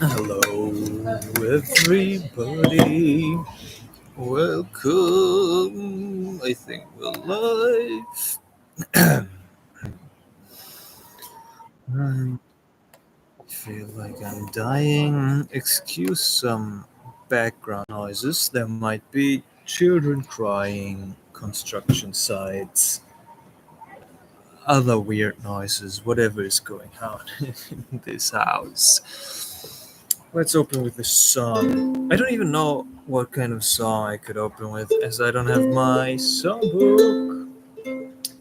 Hello, everybody. Welcome. I think we're live. I feel like I'm dying. Excuse some background noises. There might be children crying, construction sites, other weird noises, whatever is going on in this house. Let's open with a song. I don't even know what kind of song I could open with, as I don't have my songbook.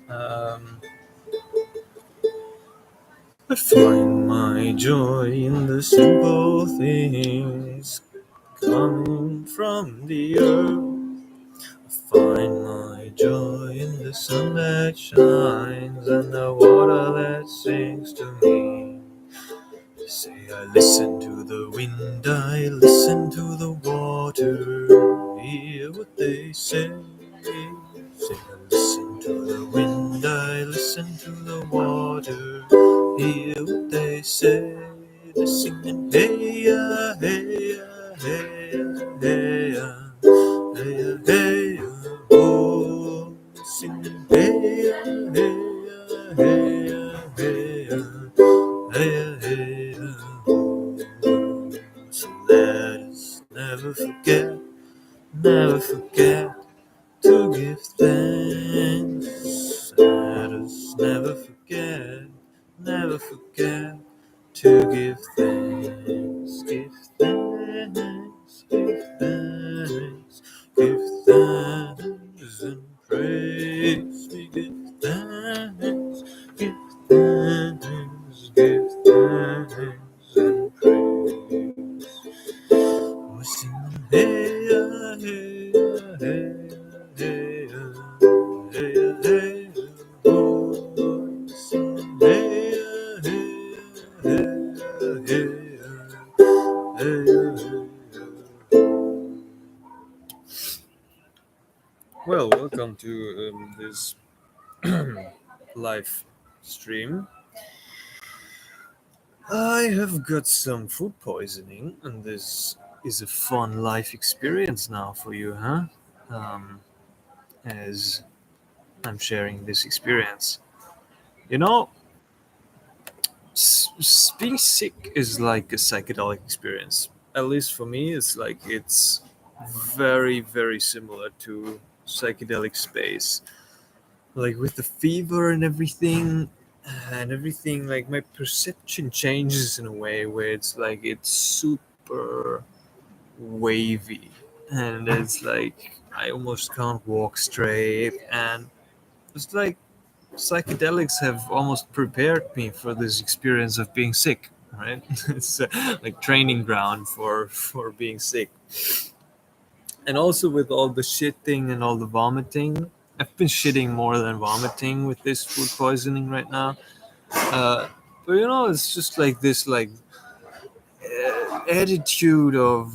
Um, I find my joy in the simple things coming from the earth. I find my joy in the sun that shines and the water that sings to me. Say I listen to the wind, I listen to the water, hear what they say. Say I listen to the wind, I listen to the water, hear what they say. They're singing hey ya, hey ya, hey ya, hey ya, hey ya, hey ya, oh. Singing hey ya, hey ya, hey ya, hey ya. Hey, hey, oh. So let us never forget to give thanks. Let us never forget to give thanks. Give thanks, give thanks, give thanks and praise. We give thanks, give thanks, give thanks and praise. We're singing hey ya, hey ya, hey ya, hey ya, hey ya, oh. We're singing hey ya, hey ya, hey ya, hey ya, hey ya. Well, welcome to this live stream. I have got some food poisoning, and this is a fun life experience now for you, huh? Um, as I'm sharing this experience. You know, being sick is like a psychedelic experience. At least for me, it's very, very similar to psychedelic space. Like with the fever and everything, like my perception changes in a way where it's super wavy, and it's like I almost can't walk straight, and it's like psychedelics have almost prepared me for this experience of being sick, right? It's like training ground for being sick. And also with all the shitting and all the vomiting, I've been shitting more than vomiting with this food poisoning right now. But it's just like this attitude of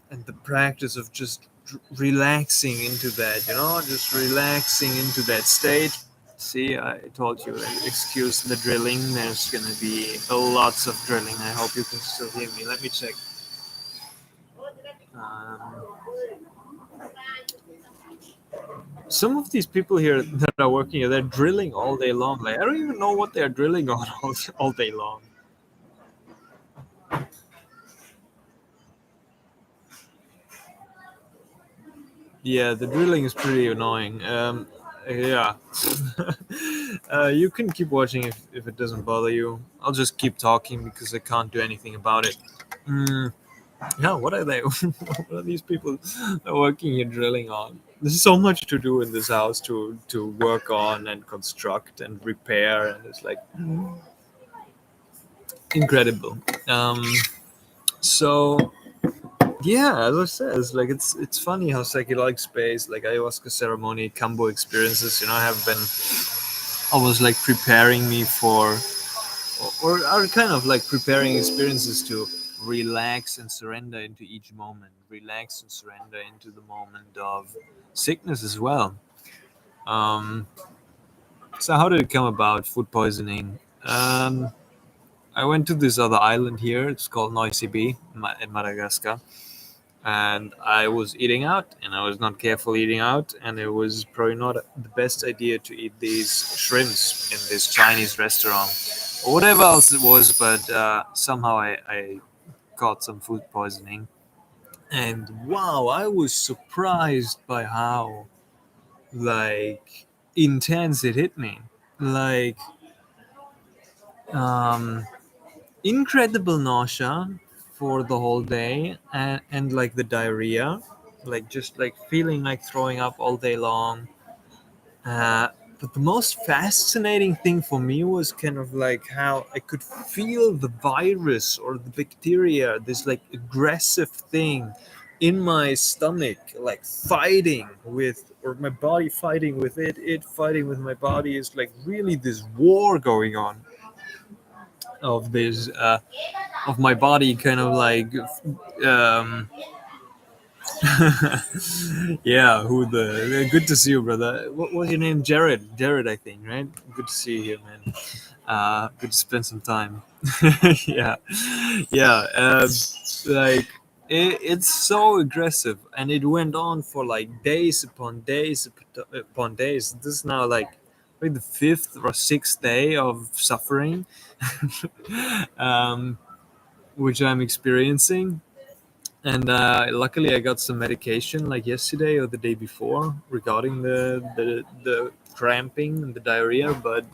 and the practice of just relaxing into that, just relaxing into that state. See, I told you, excuse the drilling. There's gonna be lots of drilling. I hope you can still hear me. Let me check. Um, some of these people here that are working here, they're drilling all day long. Like I don't even know what they're drilling on all day long. Yeah, the drilling is pretty annoying. Yeah. You can keep watching if it doesn't bother you. I'll just keep talking because I can't do anything about it. Mm, yeah, what are they? What are these people working here drilling on? There's so much to do in this house to work on and construct and repair, and it's like incredible. Um, so yeah, as I said, it's funny how psychedelic space, like ayahuasca ceremony, kambo experiences, have been almost like preparing me for, or are kind of like preparing experiences to relax and surrender into each moment, relax and surrender into the moment of sickness as well. Um, so how did it come about? Food poisoning. I went to this other island here. It's called Noisy Bee in Madagascar, and I was eating out, and I was not careful eating out, and it was probably not the best idea to eat these shrimps in this Chinese restaurant or whatever else it was. But somehow I got some food poisoning, and wow, I was surprised by how like intense it hit me. Like um, incredible nausea for the whole day, and like the diarrhea, like just like feeling like throwing up all day long. uh, but the most fascinating thing for me was kind of like how I could feel the virus or the bacteria, this like aggressive thing in my stomach, like fighting with, or my body fighting with it fighting with my body. Is like really this war going on of this of my body kind of like um yeah, who the good to see you, brother. What was your name? Jared, I think, right? Good to see you here, man. Good to spend some time. Yeah, yeah. Like it's so aggressive, and it went on for like days upon days upon days. This is now like the fifth or sixth day of suffering, um, which I'm experiencing. And luckily, I got some medication like yesterday or the day before regarding the cramping and the diarrhea. But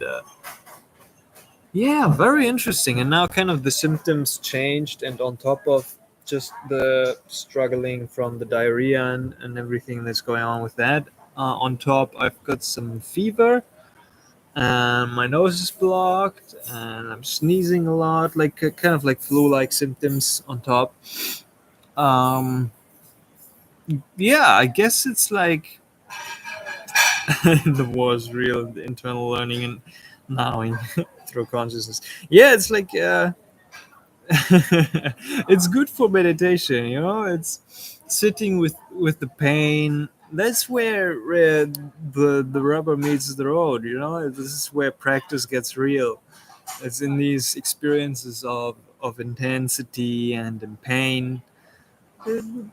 yeah, very interesting. And now, kind of the symptoms changed, and on top of just the struggling from the diarrhea and everything that's going on with that, on top, I've got some fever. And my nose is blocked, and I'm sneezing a lot, like kind of like flu-like symptoms on top. Um, yeah, I guess it's like the war is real, the internal learning and knowing through consciousness. Yeah, it's like it's good for meditation, you know. It's sitting with the pain. That's where the rubber meets the road, you know. This is where practice gets real. It's in these experiences of intensity and in pain,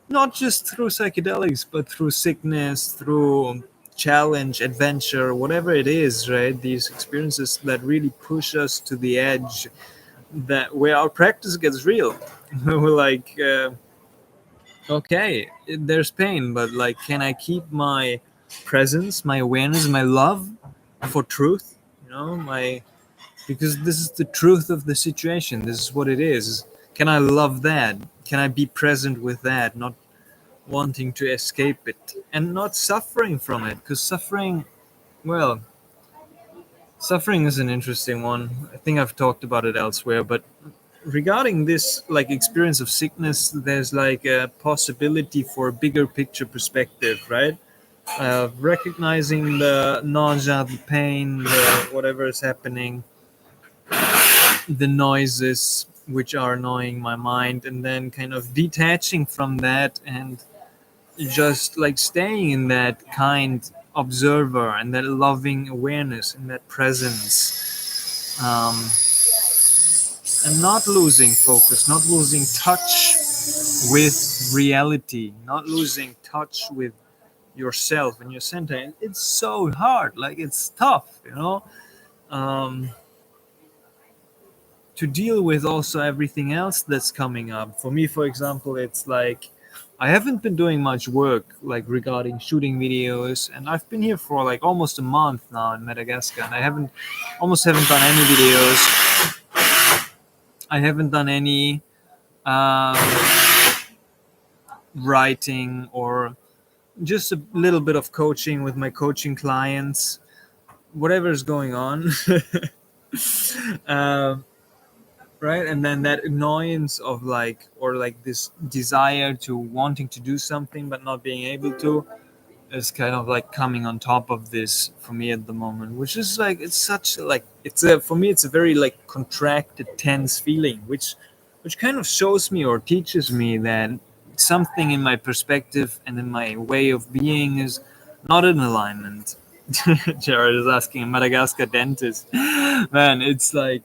not just through psychedelics, but through sickness, through challenge, adventure, whatever it is, right? These experiences that really push us to the edge, that where our practice gets real. We're like, okay, there's pain, but like, can I keep my presence, my awareness, my love for truth? You know, my because this is the truth of the situation. This is what it is. Can I love that? Can I be present with that? Not wanting to escape it and not suffering from it, because well suffering is an interesting one. I think I've talked about it elsewhere, but regarding this like experience of sickness, there's like a possibility for a bigger picture perspective, right? Recognizing the nausea, the pain, the whatever is happening, the noises which are annoying my mind, and then kind of detaching from that and just like staying in that kind observer and that loving awareness and that presence, and not losing focus, not losing touch with reality, not losing touch with yourself and your center. And it's so hard, like it's tough, you know, um, to deal with also everything else that's coming up. For me, for example, it's like I haven't been doing much work like regarding shooting videos, and I've been here for like almost a month now in Madagascar, and I haven't done any videos. I haven't done any um, writing or just a little bit of coaching with my coaching clients, whatever's going on. um, right, and then that annoyance of like, or like this desire to wanting to do something but not being able to, is kind of like coming on top of this for me at the moment, which is like, it's such like, it's a, for me it's a very like contracted tense feeling, which kind of shows me or teaches me that something in my perspective and in my way of being is not in alignment. Jared is asking a Madagascar dentist. Man, it's like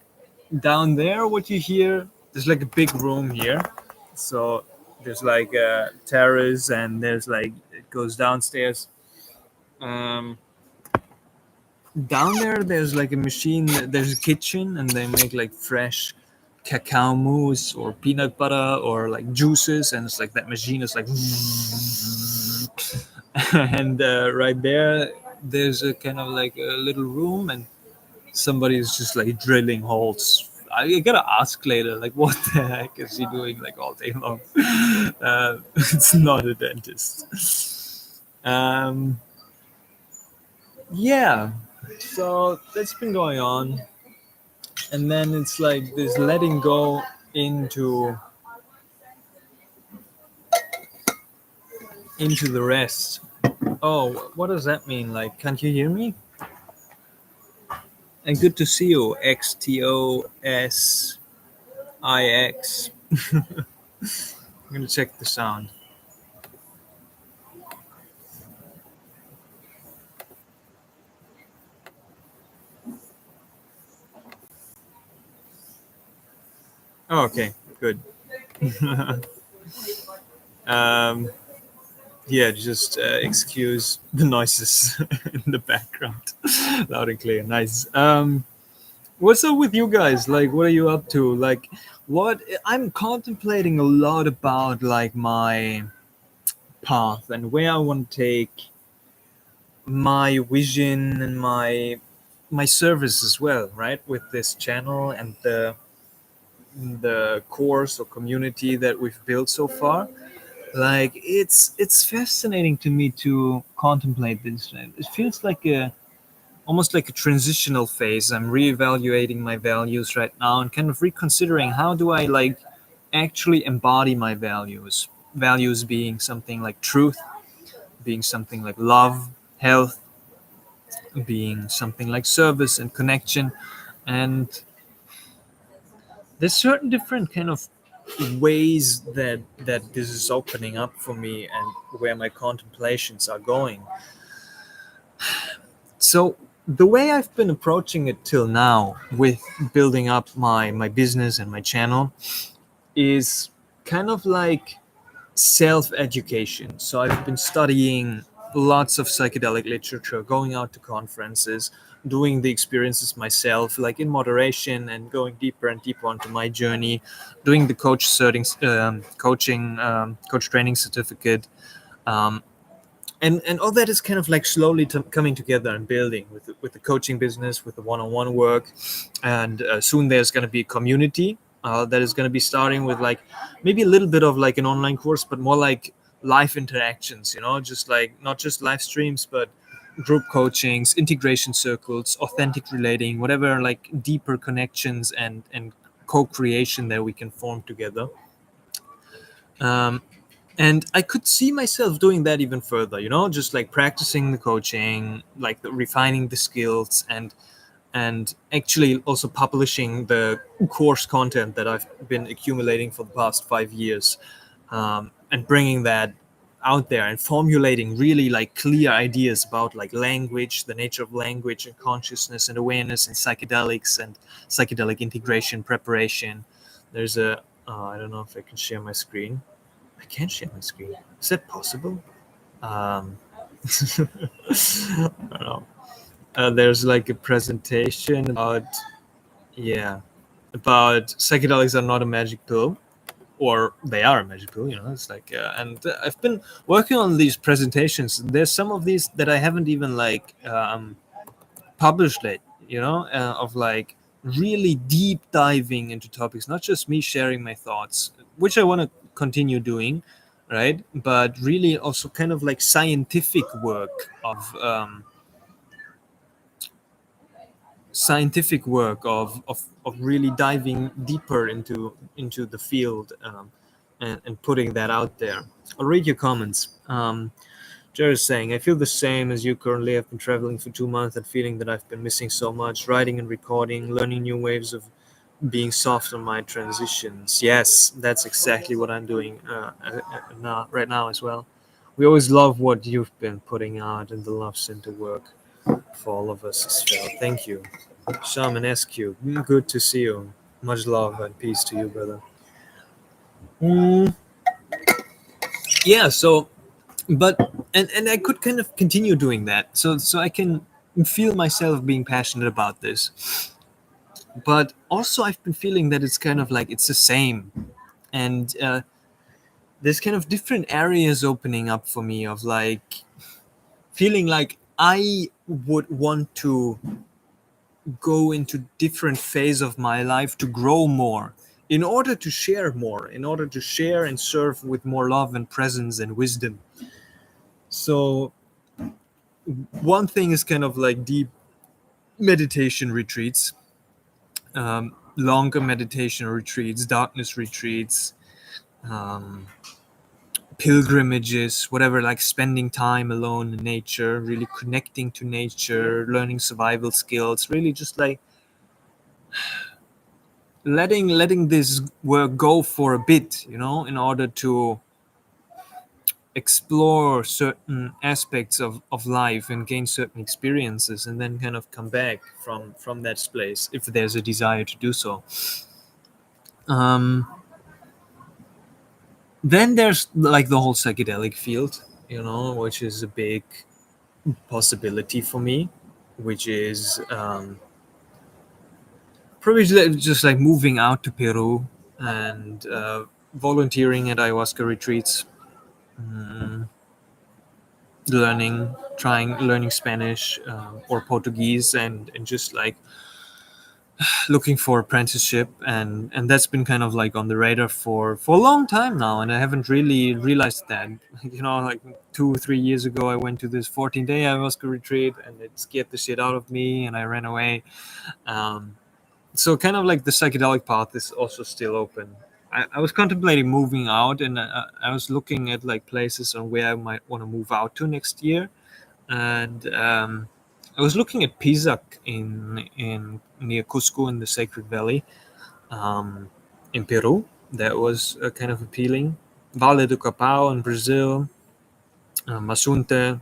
down there, what you hear, there's like a big room here. So there's like a terrace, and there's like it goes downstairs. Um, Down there, there's like a machine. There's a kitchen, and they make like fresh cacao mousse or peanut butter or like juices, and it's like that machine is like, and right there, there's a kind of like a little room, and somebody's just like drilling holes. I gotta ask later, like, what the heck is he doing like all day long? It's not a dentist. Yeah, so that's been going on, and then it's like this letting go into the rest. Oh, what does that mean? Like, can't you hear me? And good to see you, XTOSIX. I'm gonna check the sound. Oh, okay, good. um, yeah, just excuse the noises in the background, loud and clear. Nice. What's up with you guys? Like, what are you up to? Like, what I'm contemplating a lot about, like my path and where I want to take my vision and my service as well, right? With this channel and the course or community that we've built so far. Like, it's fascinating to me to contemplate this. It feels like a almost like a transitional phase. I'm reevaluating my values right now and kind of reconsidering how do I like actually embody my values. Values being something like truth, being something like love, health, being something like service and connection. And there's certain different kind of ways that this is opening up for me and where my contemplations are going. So the way I've been approaching it till now with building up my business and my channel is kind of like self-education. So I've been studying lots of psychedelic literature, going out to conferences, doing the experiences myself, like in moderation, and going deeper and deeper onto my journey, doing the coach training certificate, um, and all that is kind of like slowly coming together and building with the coaching business, with the one-on-one work, and soon there's going to be a community that is going to be starting with like maybe a little bit of like an online course, but more like live interactions, just like not just live streams, but group coachings, integration circles, authentic relating, whatever, like deeper connections and co-creation that we can form together. um, and I could see myself doing that even further, just like practicing the coaching, like refining the skills, and actually also publishing the course content that I've been accumulating for the past 5 years, and bringing that out there and formulating really like clear ideas about like language, the nature of language and consciousness and awareness and psychedelics and psychedelic integration preparation. There's a I don't know if I can share my screen. I can't share my screen. Is that possible? Um, I don't know. There's like a presentation about, yeah, about psychedelics are not a magic pill, or they are a magic pill. It's like, and I've been working on these presentations. There's some of these that I haven't even like published yet. Of like really deep diving into topics, not just me sharing my thoughts, which I want to continue doing, right? But really also kind of like scientific work of really diving deeper into the field, and putting that out there. I'll read your comments. Jared's saying, I feel the same as you currently. I've been traveling for 2 months and feeling that I've been missing so much, writing and recording, learning new ways of being soft on my transitions. Yes, that's exactly what I'm doing now, right now as well. We always love what you've been putting out, and the love center work for all of us as well. Thank you. Shamanesque. Good to see you. Much love and peace to you, brother. Mm, yeah. So, but and I could kind of continue doing that. So I can feel myself being passionate about this. But also, I've been feeling that it's kind of like it's the same, and there's kind of different areas opening up for me of like feeling like I would want to go into different phase of my life to grow more in order to share more, in order to share and serve with more love and presence and wisdom. So one thing is kind of like deep meditation retreats, longer meditation retreats, darkness retreats, um, pilgrimages, whatever, like spending time alone in nature, really connecting to nature, learning survival skills, really just like letting this work go for a bit, in order to explore certain aspects of life and gain certain experiences, and then kind of come back from that place if there's a desire to do so. um, then there's like the whole psychedelic field, which is a big possibility for me, which is probably just like moving out to Peru and volunteering at ayahuasca retreats, mm, learning Spanish or Portuguese, and just like looking for apprenticeship, and that's been kind of like on the radar for a long time now, and I haven't really realized that. Like 2 3 years ago, I went to this 14-day ayahuasca retreat, and it scared the shit out of me, and I ran away. um, so kind of like the psychedelic path is also still open. I was contemplating moving out, and I was looking at like places on where I might want to move out to next year, and I was looking at Pisac in near Cusco in the Sacred Valley, in Peru. That was kind of appealing. Vale do Capão in Brazil, Masunte,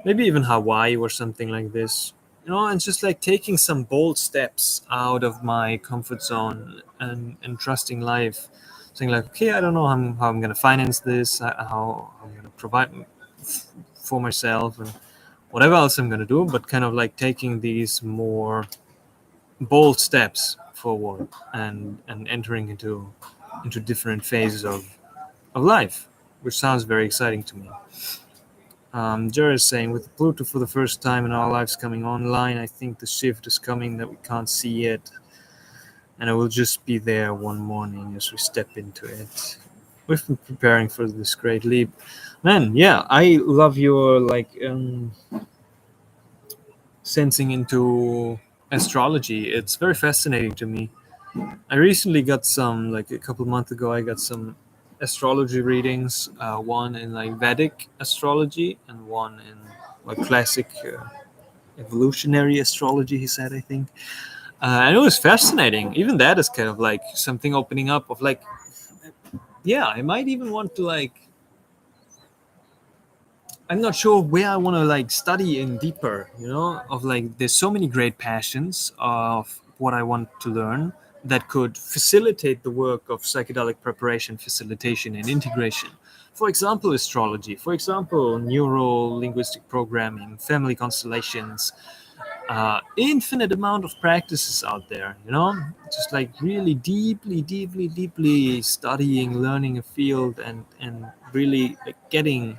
maybe even Hawaii or something like this. And just like taking some bold steps out of my comfort zone, and trusting life, saying like, okay, I don't know how I'm going to finance this, how I'm going to provide for myself, and whatever else I'm going to do, but kind of like taking these more bold steps forward, and entering into different phases of life, which sounds very exciting to me. Jared is saying, with Pluto for the first time in our lives coming online, I think the shift is coming that we can't see yet, and it will just be there one morning as we step into it. We've been preparing for this great leap. Man, yeah, I love your like sensing into astrology. It's very fascinating to me. I recently got some, like a couple months ago, I got some astrology readings, one in like Vedic astrology and one in like classic evolutionary astrology, he said, I think. And it was fascinating. Even that is kind of like something opening up of like, yeah, I might even want to like, I'm not sure where I want to like study in deeper, of like there's so many great passions of what I want to learn that could facilitate the work of psychedelic preparation, facilitation, and integration. For example, astrology, for example, neuro linguistic programming, family constellations, infinite amount of practices out there, just like really deeply studying, learning a field, and really like getting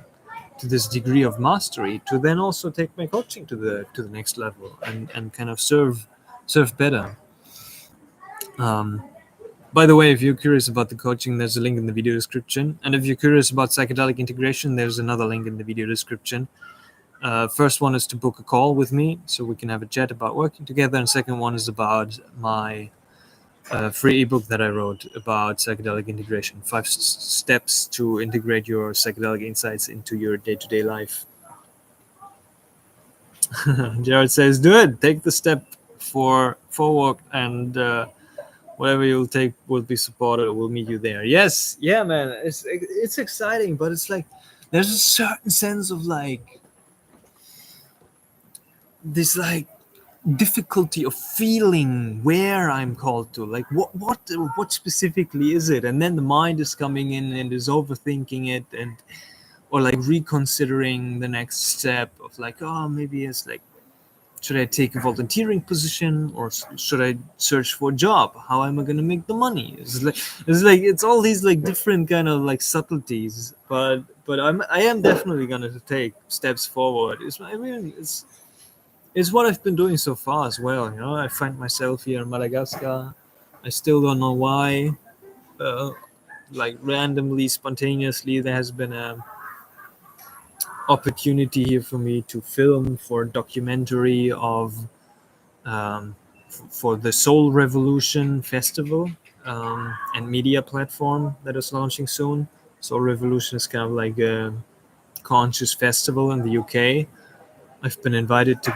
to this degree of mastery to then also take my coaching to the next level, and kind of serve better. um, by the way, if you're curious about the coaching, there's a link in the video description, and if you're curious about psychedelic integration, there's another link in the video description. First one is to book a call with me so we can have a chat about working together, and second one is about my free ebook that I wrote about psychedelic integration, 5 steps to integrate your psychedelic insights into your day-to-day life. Jared says, "Do it. Take the step forward, and whatever you'll take will be supported. We'll meet you there." Yes, yeah, man. It's exciting, but it's like there's a certain sense of like this, like difficulty of feeling where I'm called to, like what specifically is it, and then the mind is coming in and is overthinking it, and or like reconsidering the next step of like, oh, maybe it's like, should I take a volunteering position, or should I search for a job? How am I going to make the money? It's all these like different kind of like subtleties, but I am definitely going to take steps forward. It's what I've been doing so far as well. I find myself here in Madagascar. I still don't know why. Uh, like randomly, spontaneously, there has been a opportunity here for me to film for a documentary of for the Soul Revolution Festival and media platform that is launching soon. Soul Revolution is kind of like a conscious festival in the UK. I've been invited to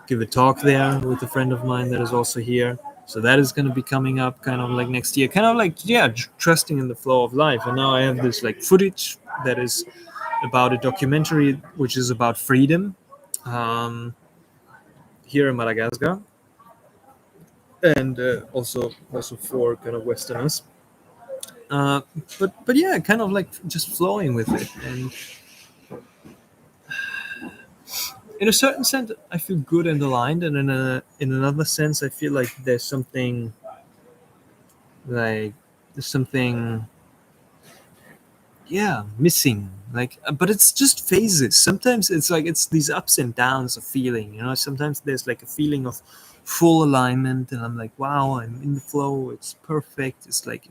give a talk there with a friend of mine that is also here. So that is going to be coming up kind of like next year, kind of like, yeah, trusting in the flow of life. And now I have this like footage that is about a documentary which is about freedom um, here in Madagascar, and also for kind of Westerners. Uh, but yeah, kind of like just flowing with it, and in a certain sense, I feel good and aligned, and in another sense, I feel like like there's something, yeah, missing. Like, but it's just phases. Sometimes it's like it's these ups and downs of feeling. Sometimes there's like a feeling of full alignment, and I'm like, wow, I'm in the flow. It's perfect. It's like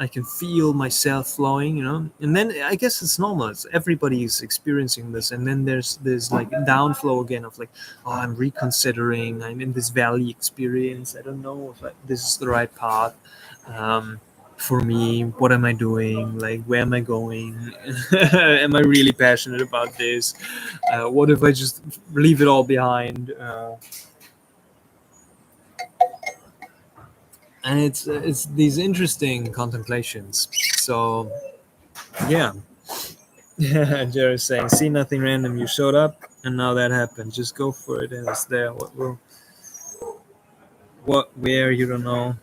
I can feel myself flowing. And then I guess it's normal. Everybody is experiencing this, and then there's like downflow again of like, oh, I'm reconsidering. I'm in this valley experience. I don't know if this is the right path. For me, what am I doing, like where am I going? Am I really passionate about this? What if I just leave it all behind? And it's these interesting contemplations. So yeah. Jerry's saying, see nothing random, you showed up and now that happened, just go for it and it's there. Where you don't know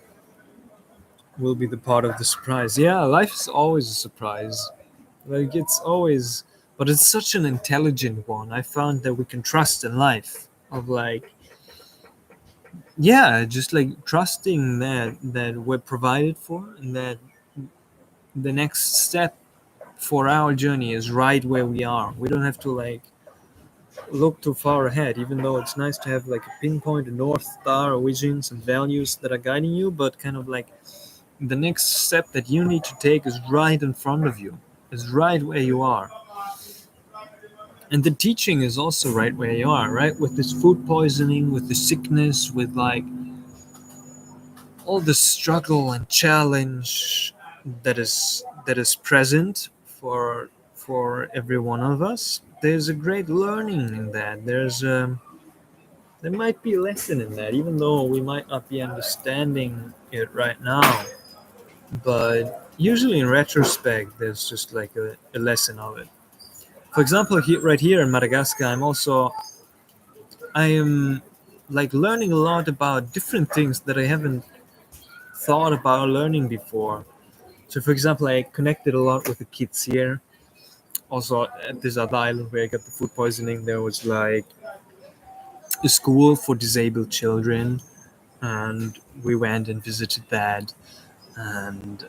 will be the part of the surprise. Yeah, life is always a surprise. Like it's always, but it's such an intelligent one. I found that we can trust in life. Of like, yeah, just like trusting that we're provided for, and that the next step for our journey is right where we are. We don't have to like look too far ahead, even though it's nice to have like a pinpoint, a north star, or visions and values that are guiding you. But kind of like the next step that you need to take is right in front of you, is right where you are. And the teaching is also right where you are, right? With this food poisoning, with the sickness, with like all the struggle and challenge that is present for every one of us. There's a great learning in that. There might be a lesson in that, even though we might not be understanding it right now. But usually in retrospect, there's just like a lesson of it. For example, right here in Madagascar, I am like learning a lot about different things that I haven't thought about learning before. So, for example, I connected a lot with the kids here. Also, at this other island where I got the food poisoning, there was like a school for disabled children, and we went and visited that. And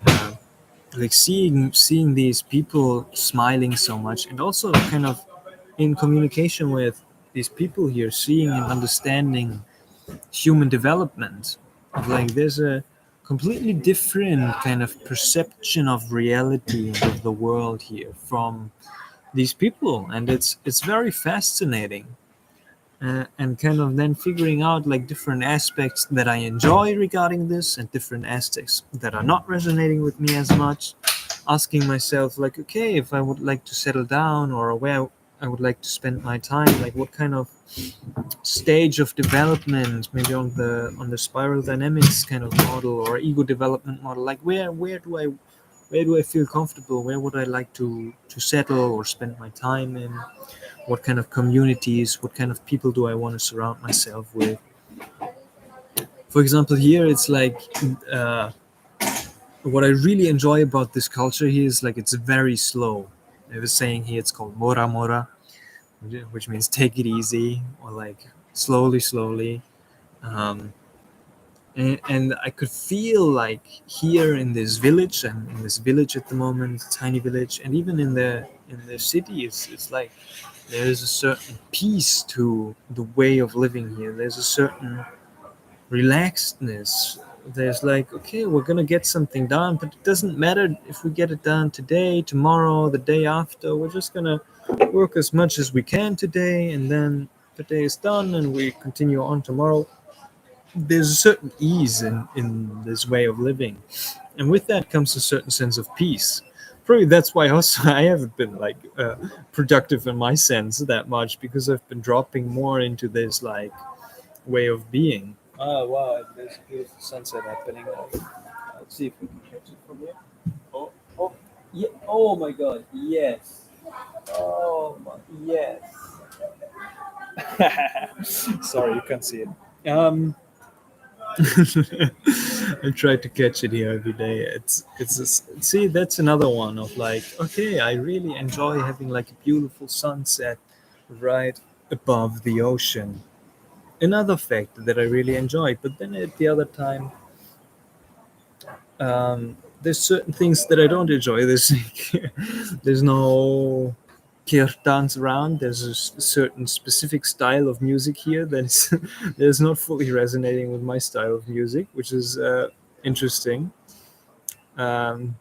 like seeing these people smiling so much, and also kind of in communication with these people here, seeing and understanding human development. Like there's a completely different kind of perception of reality and of the world here from these people, and it's very fascinating. And kind of then figuring out like different aspects that I enjoy regarding this, and different aspects that are not resonating with me as much. Asking myself like, okay, if I would like to settle down, or where I would like to spend my time, like what kind of stage of development, maybe on the spiral dynamics kind of model, or ego development model, like where do I feel comfortable, where would I like to settle or spend my time in, what kind of communities, what kind of people do I want to surround myself with. For example, here it's like uh, what I really enjoy about this culture here is like it's very slow. I was saying here it's called mora mora, which means take it easy or like slowly, slowly. Um, and I could feel like here in this village and in this village at the moment, tiny village, and even in the city, it's like there's a certain peace to the way of living here. There's a certain relaxedness. There's like, okay, we're gonna get something done, but it doesn't matter if we get it done today, tomorrow, the day after. We're just gonna work as much as we can today, and then the day is done, and we continue on tomorrow. There's a certain ease in this way of living, and with that comes a certain sense of peace. Probably that's why also I haven't been like productive in my sense that much, because I've been dropping more into this like way of being. Oh wow, there's a beautiful sunset happening. Let's see if we can catch it from here. Oh, oh, yeah. Oh my God, yes. Oh my, yes. Sorry, you can't see it. I try to catch it here every day. See, that's another one of like, okay, I really enjoy having like a beautiful sunset right above the ocean. Another fact that I really enjoy, but then at the other time, there's certain things that I don't enjoy. There's no kirtans around. There's a certain specific style of music here that is that is not fully resonating with my style of music, which is interesting. Um,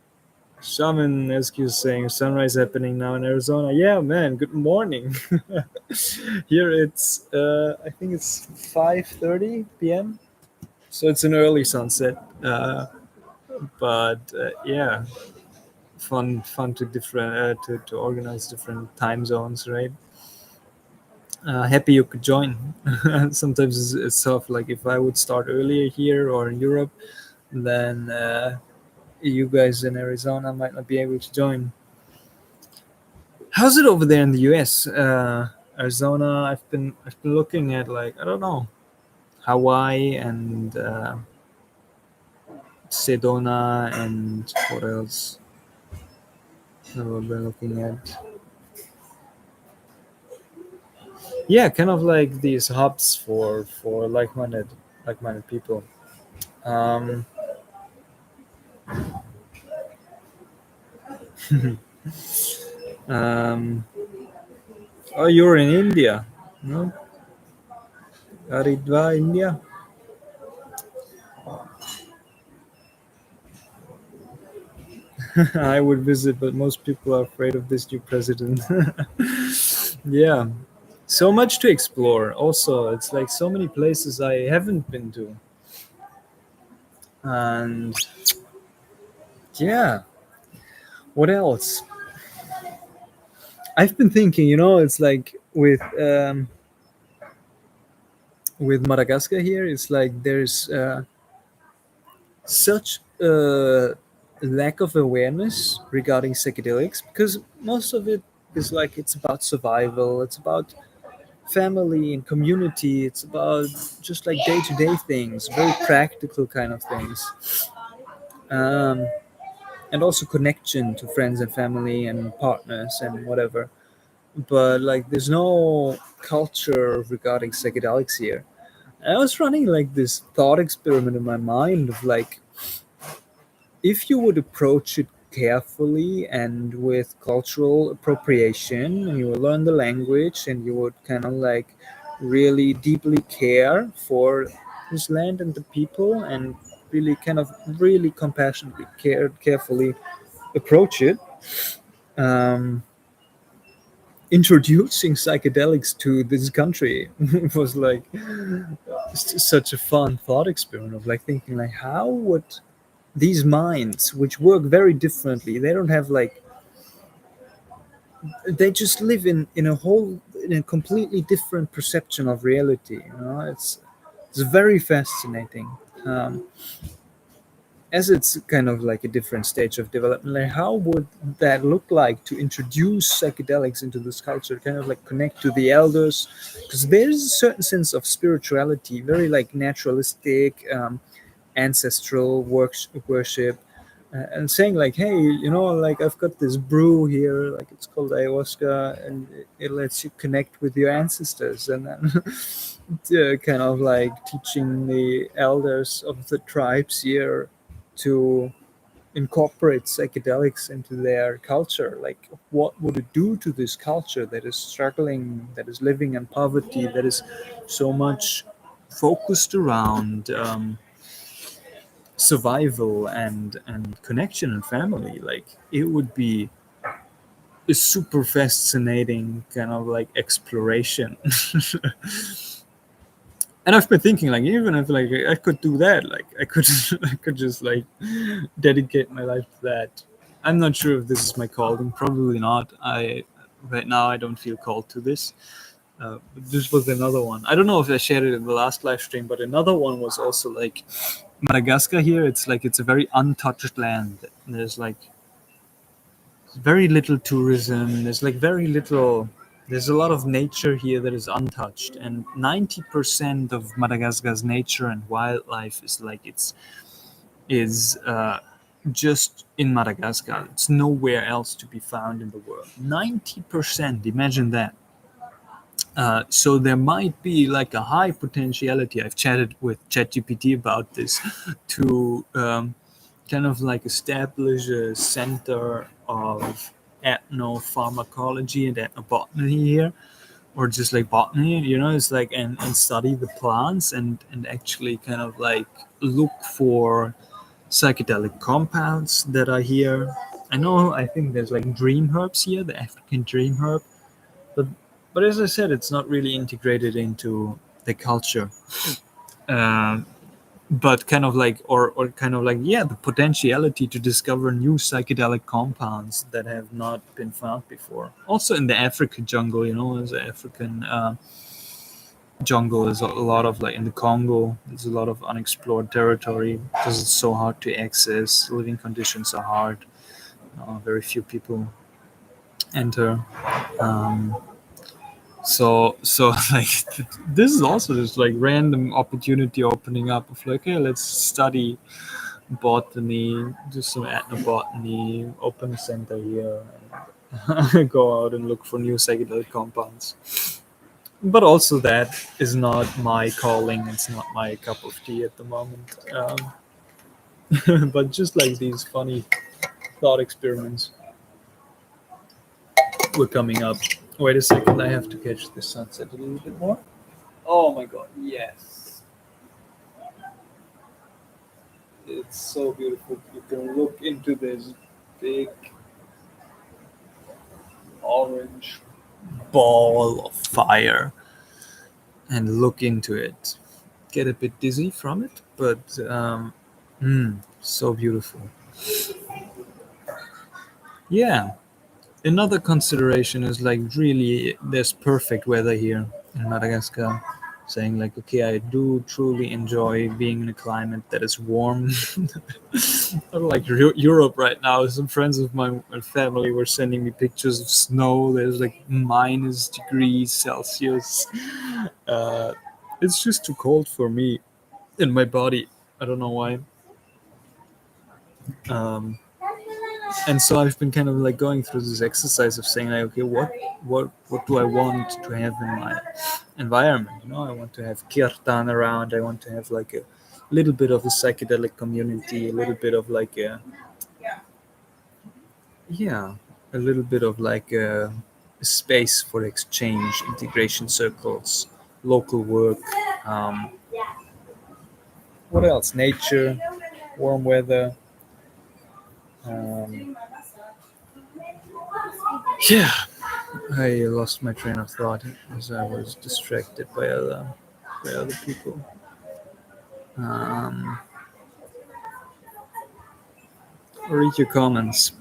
Shaman SQ is saying sunrise happening now in Arizona. Yeah, man. Good morning. Here it's I think it's 5:30 p.m. So it's an early sunset. But yeah, fun to different to organize different time zones, right? Happy you could join. Sometimes it's tough. Like if I would start earlier here or in Europe, then you guys in Arizona might not be able to join. How's it over there in the US? Arizona. I've been looking at like I don't know Hawaii and Sedona and what else? I've been looking at. Yeah, kind of like these hubs for like-minded people. Um, um, oh, you're in India, no? Haridwar, India. I would visit, but most people are afraid of this new president. Yeah, so much to explore. Also, it's like so many places I haven't been to, and yeah, what else? I've been thinking, it's like with Madagascar here, it's like there's such a lack of awareness regarding psychedelics, because most of it is like it's about survival, it's about family and community, it's about just like day-to-day things, very practical kind of things, um, and also connection to friends and family and partners and whatever. But like there's no culture regarding psychedelics here. I was running like this thought experiment in my mind of like, if you would approach it carefully and with cultural appropriation, and you would learn the language and you would kind of like really deeply care for this land and the people, and really kind of really compassionately carefully approach it, um, introducing psychedelics to this country was like such a fun thought experiment of like thinking like, how would these minds which work very differently, they don't have like, they just live in a completely different perception of reality, it's very fascinating. um, as it's kind of like a different stage of development, like how would that look like to introduce psychedelics into this culture, kind of like connect to the elders, because there's a certain sense of spirituality, very like naturalistic, ancestral worship, and saying like, hey, like I've got this brew here, like it's called ayahuasca, and it lets you connect with your ancestors, and then kind of like teaching the elders of the tribes here to incorporate psychedelics into their culture. Like, what would it do to this culture that is struggling, that is living in poverty, that is so much focused around survival and connection and family? Like, it would be a super fascinating kind of like exploration. And I've been thinking, like, even if like I could do that, like I could I could just like dedicate my life to that. I'm not sure if this is my calling. Probably not. I Right now I don't feel called to this. This was another one. I don't know if I shared it in the last live stream, but another one was also like Madagascar. Here, it's like it's a very untouched land. There's like very little tourism. There's like very little. There's a lot of nature here that is untouched, and 90% of Madagascar's nature and wildlife is like is just in Madagascar. It's nowhere else to be found in the world. 90%. Imagine that. So there might be like a high potentiality. I've chatted with ChatGPT about this to kind of like establish a center of ethnopharmacology and ethnobotany here, or just like botany. It's like and study the plants and actually kind of like look for psychedelic compounds that are here. I think there's like dream herbs here, the African dream herb, but as I said, it's not really integrated into the culture. Um, but kind of like, or kind of like, yeah, the potentiality to discover new psychedelic compounds that have not been found before. Also in the African jungle, there's an African jungle. There's a lot of like in the Congo. There's a lot of unexplored territory because it's so hard to access. Living conditions are hard. Very few people enter. Um, so like this is also just like random opportunity opening up of like, hey, let's study botany, do some ethnobotany, open a center here, and go out and look for new psychedelic compounds. But also that is not my calling. It's not my cup of tea at the moment. But just like these funny thought experiments were coming up. Wait a second, I have to catch the sunset a little bit more. Oh my god, yes. It's so beautiful. You can look into this big orange ball of fire and look into it. Get a bit dizzy from it, but so beautiful. Yeah. Another consideration is like really there's perfect weather here in Madagascar. Saying like, okay, I do truly enjoy being in a climate that is warm. Like Europe right now. Some friends of my family were sending me pictures of snow. There's like minus degrees Celsius. Uh, it's just too cold for me in my body. I don't know why. Um, and so I've been kind of like going through this exercise of saying like, okay, what do I want to have in my environment? I want to have kirtan around. I want to have like a little bit of a psychedelic community, a little bit of like a yeah, a little bit of like a space for exchange, integration circles, local work. Um, what else? Nature, warm weather. Um, yeah, I lost my train of thought as I was distracted by other people. Um, Read your comments.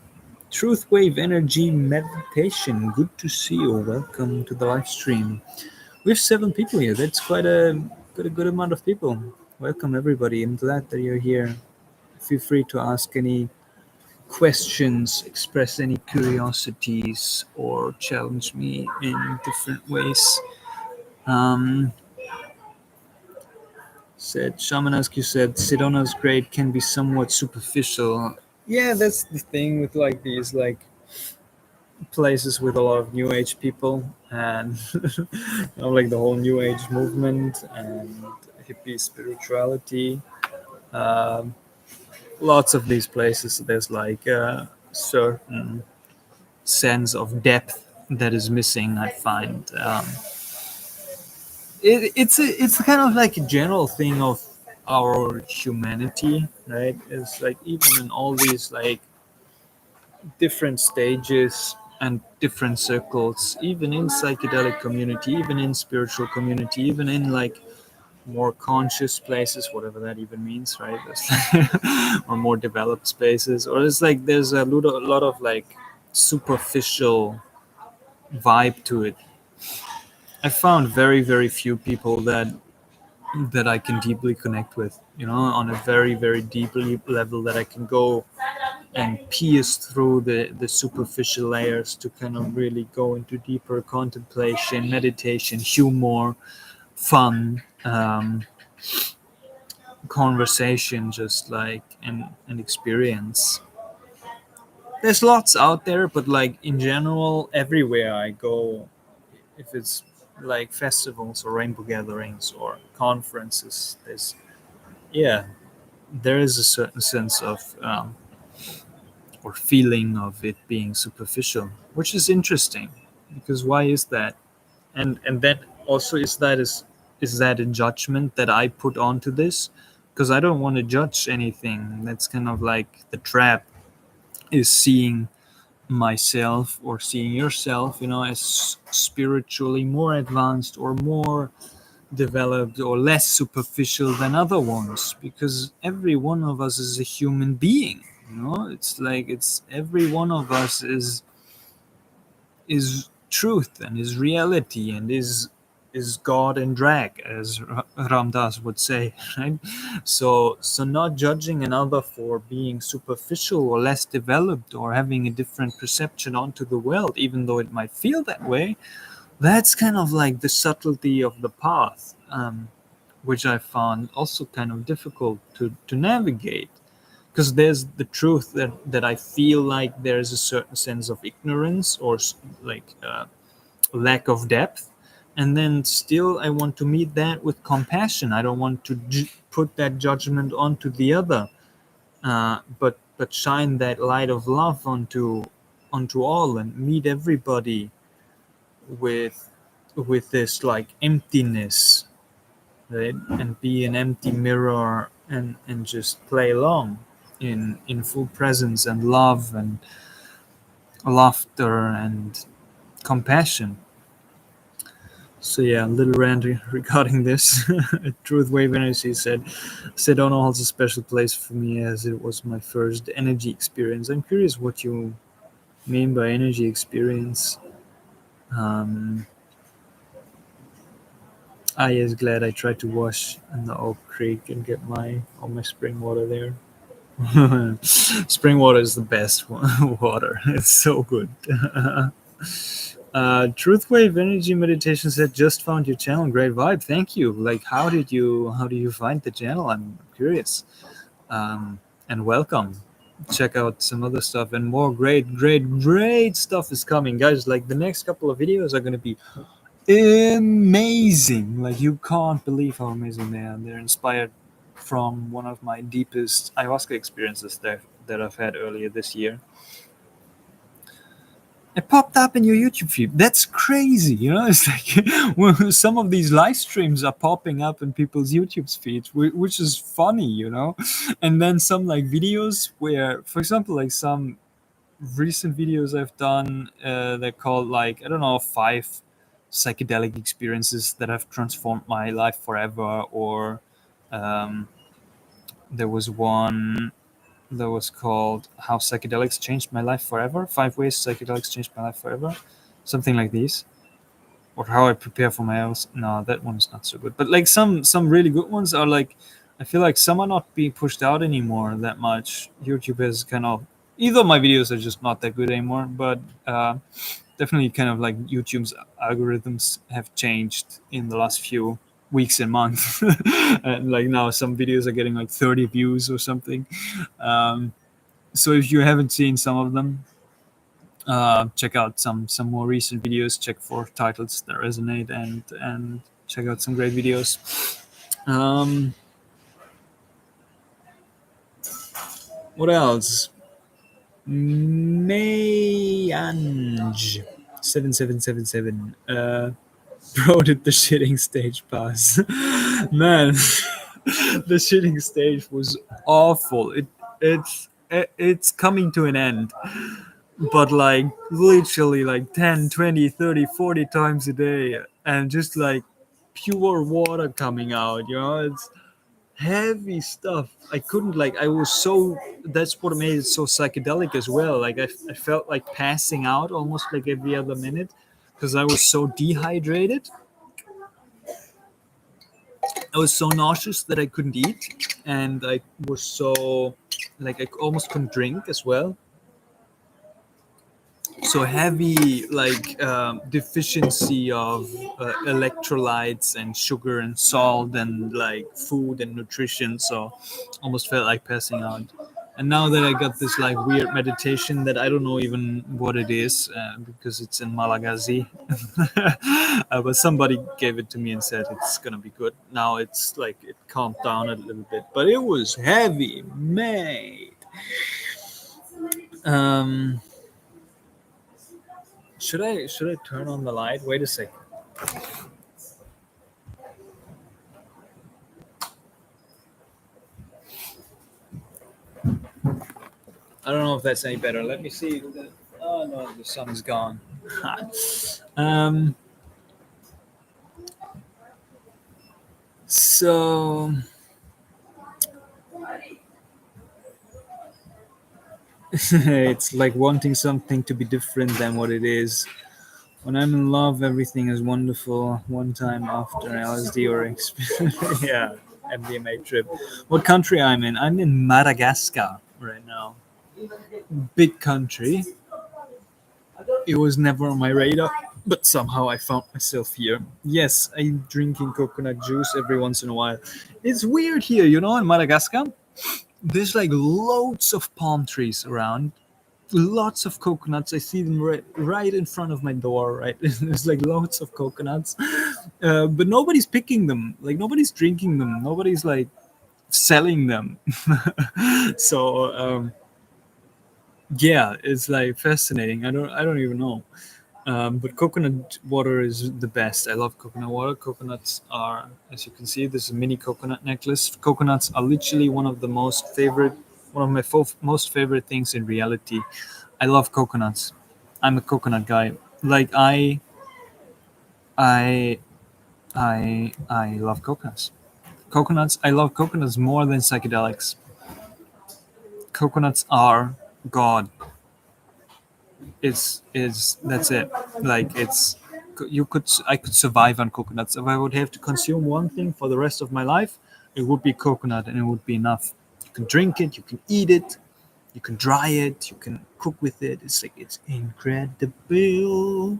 Truth Wave Energy Meditation. Good to see you. Welcome to the live stream. We have 7 people here. That's quite a good amount of people. Welcome everybody. I'm glad that you're here. Feel free to ask any questions, express any curiosities, or challenge me in different ways. Um, Said Shamanescu said Sedona's grade can be somewhat superficial. Yeah, that's the thing with like these like places with a lot of new age people and like the whole new age movement and hippie spirituality. Um, Lots of these places, there's like a certain sense of depth that is missing. I find it's kind of like a general thing of our humanity, right? It's like even in all these like different stages and different circles, even in psychedelic community, even in spiritual community, even in like more conscious places, whatever that even means, right? Or more developed spaces, or it's like there's a lot of like superficial vibe to it. I found very very few people that I can deeply connect with, you know, on a very very deep level, that I can go and pierce through the superficial layers to kind of really go into deeper contemplation, meditation, humor, fun, conversation, just like an experience. There's lots out there, but like in general, everywhere I go, if it's like festivals or rainbow gatherings or conferences, yeah, there is a certain sense of or feeling of it being superficial, which is interesting. Because why is that? And then also, is that a judgment that I put onto this? Because I don't want to judge anything. That's kind of like the trap, is seeing myself or seeing yourself, you know, as spiritually more advanced or more developed or less superficial than other ones, because every one of us is a human being, you know. It's like it's every one of us is truth and is reality and is God and drag, as Ramdas would say, right? So not judging another for being superficial or less developed or having a different perception onto the world, even though it might feel that way, that's kind of like the subtlety of the path, which I found also kind of difficult to navigate. Because there's the truth that I feel like there's a certain sense of ignorance or like lack of depth, and then still I want to meet that with compassion. I don't want to put that judgment onto the other, but shine that light of love onto all and meet everybody with this like emptiness, right? And be an empty mirror and just play along in full presence and love and laughter and compassion. So yeah, a little rant regarding this. Truth Wave Energy said, Sedona holds a special place for me as it was my first energy experience. I'm curious what you mean by energy experience. Um, I is glad I tried to wash in the Oak Creek and get all my spring water there. Spring water is the best water. It's so good. Truth Wave Energy Meditation said, just found your channel. Great vibe. Thank you. Like, how do you find the channel? I'm curious. And welcome. Check out some other stuff and more great stuff is coming, guys. Like the next couple of videos are gonna be amazing. Like you can't believe how amazing they are. They're inspired from one of my deepest ayahuasca experiences that I've had earlier this year. It popped up in your YouTube feed. That's crazy, you know. It's like well, some of these live streams are popping up in people's YouTube feeds, which is funny, you know. And then some like videos where, for example, like some recent videos I've done, they're called like I don't know, 5 psychedelic experiences that have transformed my life forever, or um, there was one that was called How Psychedelics Changed My Life Forever. 5 ways psychedelics changed my life forever. Something like these. Or how I prepare for my house. No, that one's not so good. But like some really good ones are like I feel like some are not being pushed out anymore that much. YouTube has kind of, either my videos are just not that good anymore, but definitely kind of like YouTube's algorithms have changed in the last few weeks and months. And like now some videos are getting like 30 views or something. Um, so if you haven't seen some of them, check out some more recent videos. Check for titles that resonate, and check out some great videos. Um, what else? Mayanj 7777. Bro did the shitting stage pass. Man, the shitting stage was awful. It's coming to an end, but like literally like 10, 20, 30, 40 times a day, and just like pure water coming out, it's heavy stuff. I couldn't, like, I was so, that's what made it so psychedelic as well. Like I felt like passing out almost like every other minute because I was so dehydrated. I was so nauseous that I couldn't eat, and I was so, like, I almost couldn't drink as well. So heavy, like, deficiency of electrolytes and sugar and salt and like food and nutrition. So almost felt like passing out. And now that I got this like weird meditation that I don't know even what it is, because it's in Malagasy, but somebody gave it to me and said it's gonna be good. Now it's like it calmed down a little bit, but it was heavy, mate. Um, should I turn on the light? Wait a second. I don't know if that's any better. Let me see. Oh no, the sun is gone. um, so it's like wanting something to be different than what it is. When I'm in love, everything is wonderful. One time after LSD or yeah, MDMA trip. What country I'm in? I'm in Madagascar right now. Big country. It was never on my radar, but somehow I found myself here. Yes, I'm drinking coconut juice every once in a while. It's weird here, in Madagascar. There's like loads of palm trees around, lots of coconuts. I see them right in front of my door, right? There's like loads of coconuts, but nobody's picking them. Like nobody's drinking them. Nobody's like selling them. So yeah, it's like fascinating. I don't even know. But coconut water is the best. I love coconut water. Coconuts are, as you can see, this is a mini coconut necklace. Coconuts are literally one of my most favorite things in reality. I love coconuts. I'm a coconut guy. Like I, I love coconuts. Coconuts. I love coconuts more than psychedelics. Coconuts are God. Is that's it. Like it's I could survive on coconuts. If I would have to consume one thing for the rest of my life, it would be coconut, and it would be enough. You can drink it, you can eat it, you can dry it, you can cook with it. It's like it's incredible.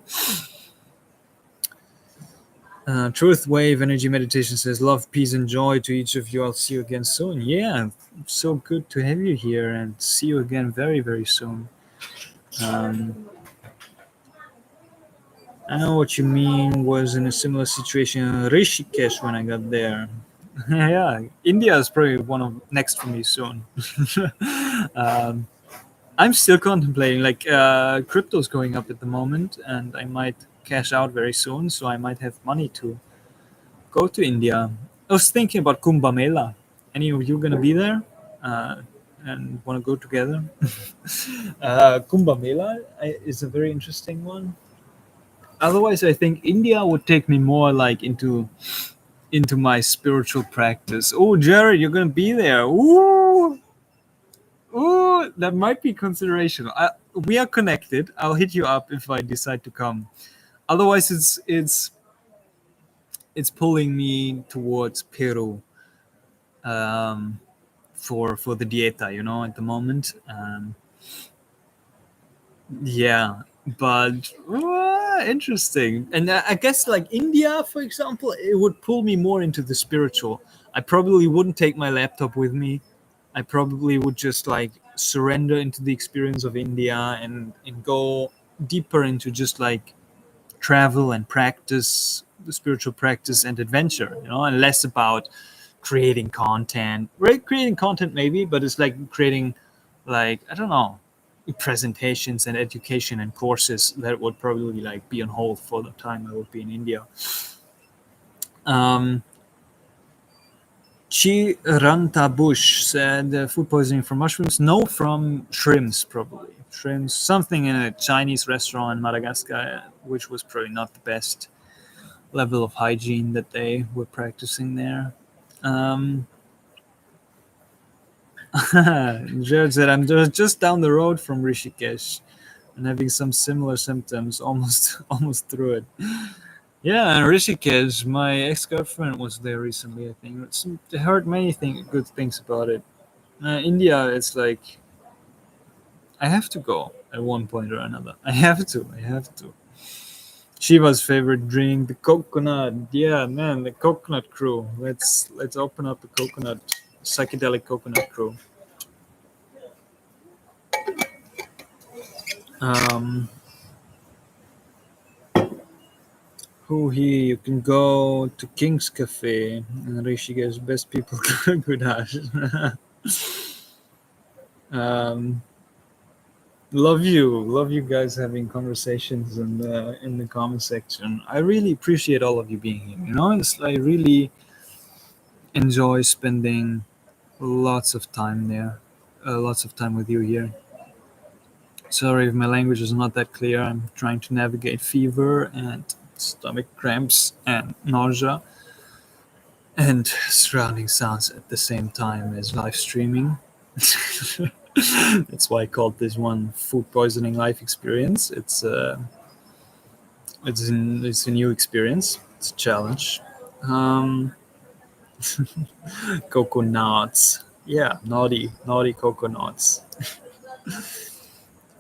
Truth Wave Energy Meditation says, love, peace, and joy to each of you. I'll see you again soon. Yeah, so good to have you here and see you again very, very soon. Um, I know what you mean. Was in a similar situation in Rishikesh when I got there. Yeah, India is probably one of next for me soon. um, I'm still contemplating. Like crypto's going up at the moment, and I might cash out very soon. So I might have money to go to India. I was thinking about Kumbh Mela. Any of you gonna be there? Uh, and want to go together? Kumbh Mela is a very interesting one. Otherwise, I think India would take me more like into my spiritual practice. Oh, Jared, you're gonna be there. Ooh, ooh, that might be consideration. We are connected. I'll hit you up if I decide to come. Otherwise, it's pulling me towards Peru. um, for the dieta, at the moment. Yeah, but interesting. And I guess like India, for example, it would pull me more into the spiritual. I probably wouldn't take my laptop with me. I probably would just like surrender into the experience of India and go deeper into just like travel and practice, the spiritual practice and adventure, and less about creating content. Right, creating content maybe, but it's like creating, like, I don't know, presentations and education and courses that would probably like be on hold for the time I would be in India. Um, Chi Rantabush said food poisoning from mushrooms. No, from shrimps, probably. Shrimps, something in a Chinese restaurant in Madagascar, which was probably not the best level of hygiene that they were practicing there. Um, Jared said, I'm just down the road from Rishikesh and having some similar symptoms, almost almost through it. Yeah, and Rishikesh, my ex-girlfriend was there recently, I think. I heard many good things about it. India, it's like, I have to go at one point or another. I have to. Shiva's favorite drink, the coconut. Yeah, man, the coconut crew. Let's open up a coconut, psychedelic coconut crew. Um, who here? You can go to King's Cafe in Rishikesh. Best people could hash. um, love you guys having conversations in the comment section. I really appreciate all of you being here. I really enjoy spending lots of time there, lots of time with you here. Sorry if my language is not that clear. I'm trying to navigate fever and stomach cramps and nausea and surrounding sounds at the same time as live streaming. That's why I called this one "Food Poisoning Life Experience." It's a new experience. It's a challenge. Um, Coconuts. Yeah, naughty coconuts.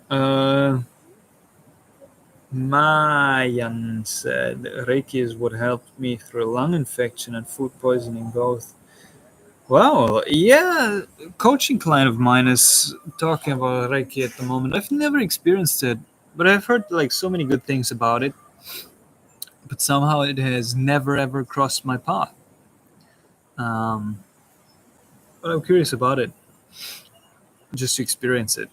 Uh, Mayan said Reiki is what helped me through lung infection and food poisoning both. Wow, yeah, a coaching client of mine is talking about Reiki at the moment. I've never experienced it, but I've heard like so many good things about it, but somehow it has never ever crossed my path. Um, but I'm curious about it, just to experience it.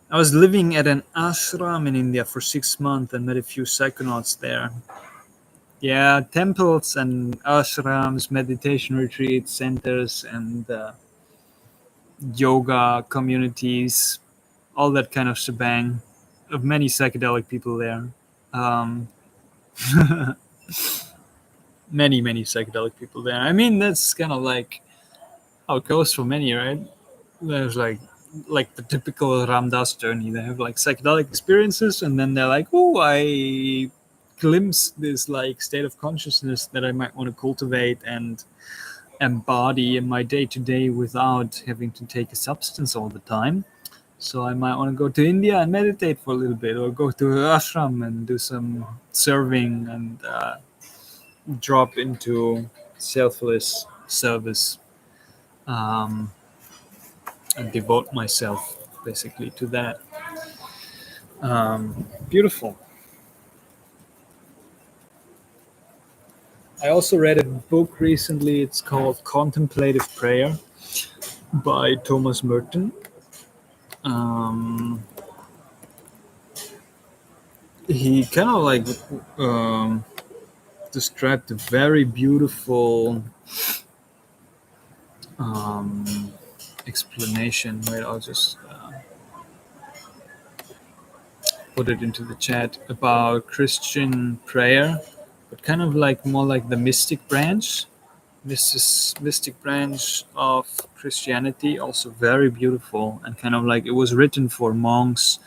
I was living at an ashram in India for 6 months and met a few psychonauts there. Yeah, temples and ashrams, meditation retreat centers, and yoga communities, all that kind of shebang. Of many psychedelic people there. Um, many psychedelic people there. I mean, that's kind of like how it goes for many, right? There's like the typical Ramdas journey. They have like psychedelic experiences, and then they're like, "Oh, I glimpse this like state of consciousness that I might want to cultivate and embody in my day to day without having to take a substance all the time. So I might want to go to India and meditate for a little bit, or go to ashram and do some serving and drop into selfless service, um, and devote myself basically to that. Beautiful. I also read a book recently. It's called Contemplative Prayer by Thomas Merton. Um, he kind of like um, described a very beautiful um, explanation. Wait, I'll just put it into the chat about Christian prayer, but kind of like more like the mystic branch of Christianity. Also very beautiful and kind of like it was written for monks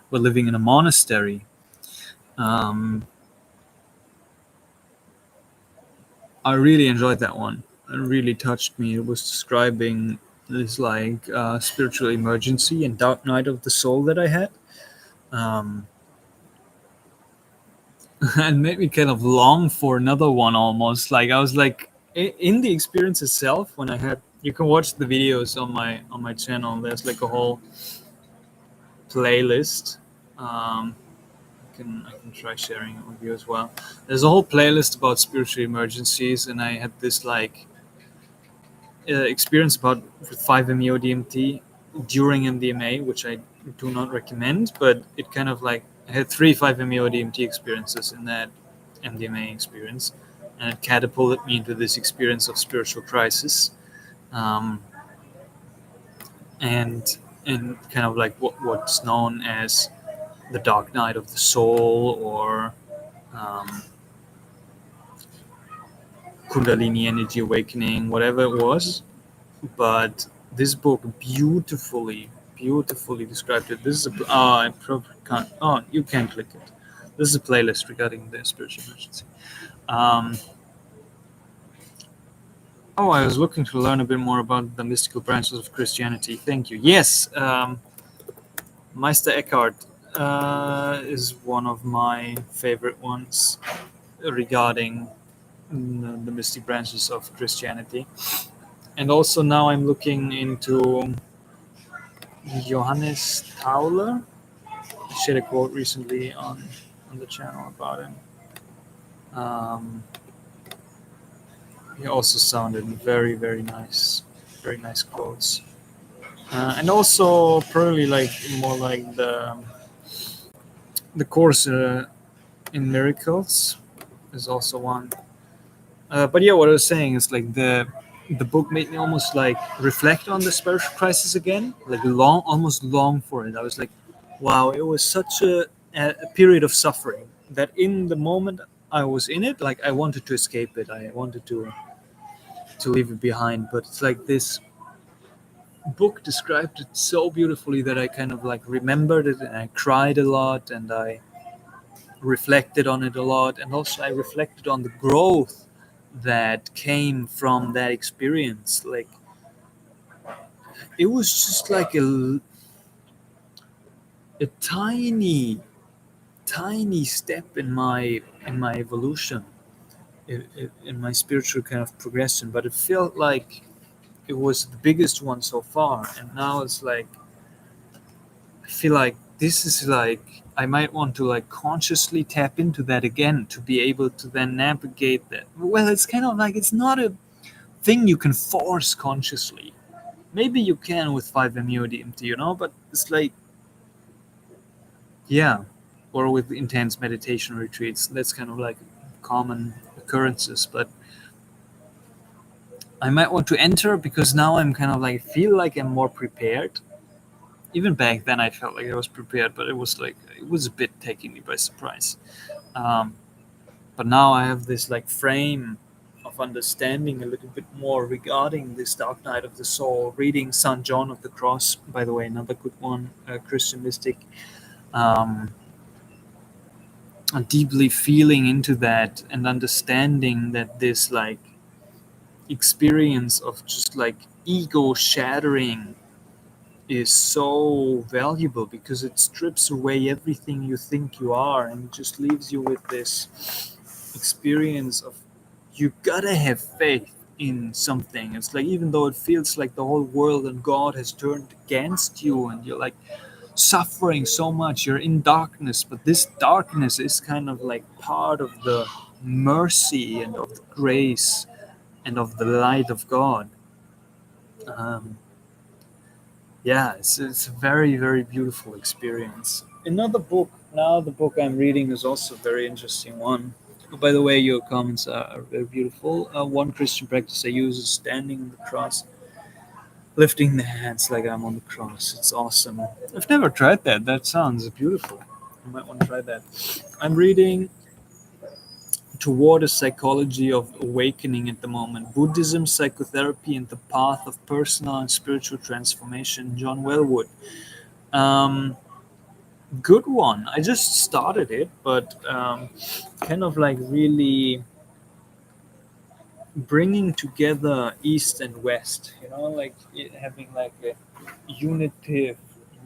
who were living in a monastery. Um, I really enjoyed that one. It really touched me. It was describing this like spiritual emergency and dark night of the soul that I had, um, and made me kind of long for another one almost. Like I was like in the experience itself when I had. You can watch the videos on my channel. There's like a whole playlist. I can try sharing it with you as well. There's a whole playlist about spiritual emergencies, and I had this like experience about 5-MeO DMT during MDMA, which I do not recommend, but it kind of like I had 3 5-MeO DMT experiences in that MDMA experience, and it catapulted me into this experience of spiritual crisis, um, and kind of like what's known as the dark night of the soul, or um, Kundalini energy awakening, whatever it was. But this book beautifully described it. This is I probably can't. Oh, you can click it. This is a playlist regarding the spiritual emergency. Um, I was looking to learn a bit more about the mystical branches of Christianity. Thank you. Yes, Meister Eckhart is one of my favorite ones regarding the mystic branches of Christianity. And also now I'm looking into Johannes Tauler. I shared a quote recently on the channel about him. Um, he also sounded very nice quotes. And also probably like more like the course in miracles is also one. But yeah, what I was saying is like the book made me almost like reflect on the spiritual crisis again, like almost long for it. I was like, wow, it was such a period of suffering that in the moment I was in it, like I wanted to escape it. I wanted to leave it behind. But it's like this book described it so beautifully that I kind of like remembered it, and I cried a lot, and I reflected on it a lot, and also I reflected on the growth that came from that experience. Like it was just like a tiny step in my evolution, in my spiritual kind of progression, but it felt like it was the biggest one so far. And now it's like I feel like this is like I might want to like consciously tap into that again to be able to then navigate that. Well, it's kind of like it's not a thing you can force consciously. Maybe you can with 5-MeO DMT, but it's like, yeah, or with intense meditation retreats. That's kind of like common occurrences. But I might want to enter because now I'm kind of like feel like I'm more prepared. Even back then, I felt like I was prepared, but it was like it was a bit taking me by surprise. Um, but now I have this like frame of understanding a little bit more regarding this dark night of the soul. Reading Saint John of the Cross, by the way, another good one, Christian mystic. Um, deeply feeling into that and understanding that this like experience of just like ego shattering is so valuable because it strips away everything you think you are and just leaves you with this experience of you gotta have faith in something. It's like even though it feels like the whole world and God has turned against you and you're like suffering so much, you're in darkness, but this darkness is kind of like part of the mercy and of the grace and of the light of God. um, yeah, it's a very beautiful experience. Another book, now the book I'm reading is also a very interesting one. Oh, by the way, your comments are very beautiful. One Christian practice I use is standing on the cross, lifting the hands like I'm on the cross. It's awesome. I've never tried that. That sounds beautiful. I might want to try that. I'm reading Toward a Psychology of Awakening at the moment. Buddhism, Psychotherapy, and the Path of Personal and Spiritual Transformation, John Wellwood. Um, Good one. I just started it, but kind of like really bringing together East and West, like having like a unitive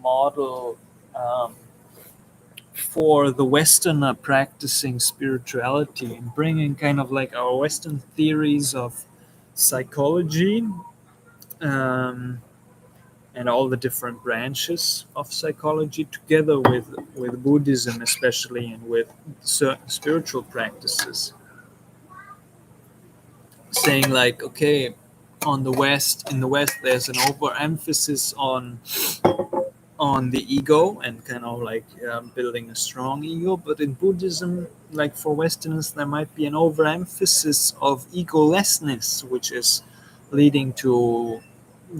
model for the Westerner practicing spirituality and bringing kind of like our Western theories of psychology, um, and all the different branches of psychology together with Buddhism, especially, and with certain spiritual practices, saying like, okay, in the West there's an overemphasis on the ego and kind of like building a strong ego, but in Buddhism, like for Westerners, there might be an overemphasis of egolessness, which is leading to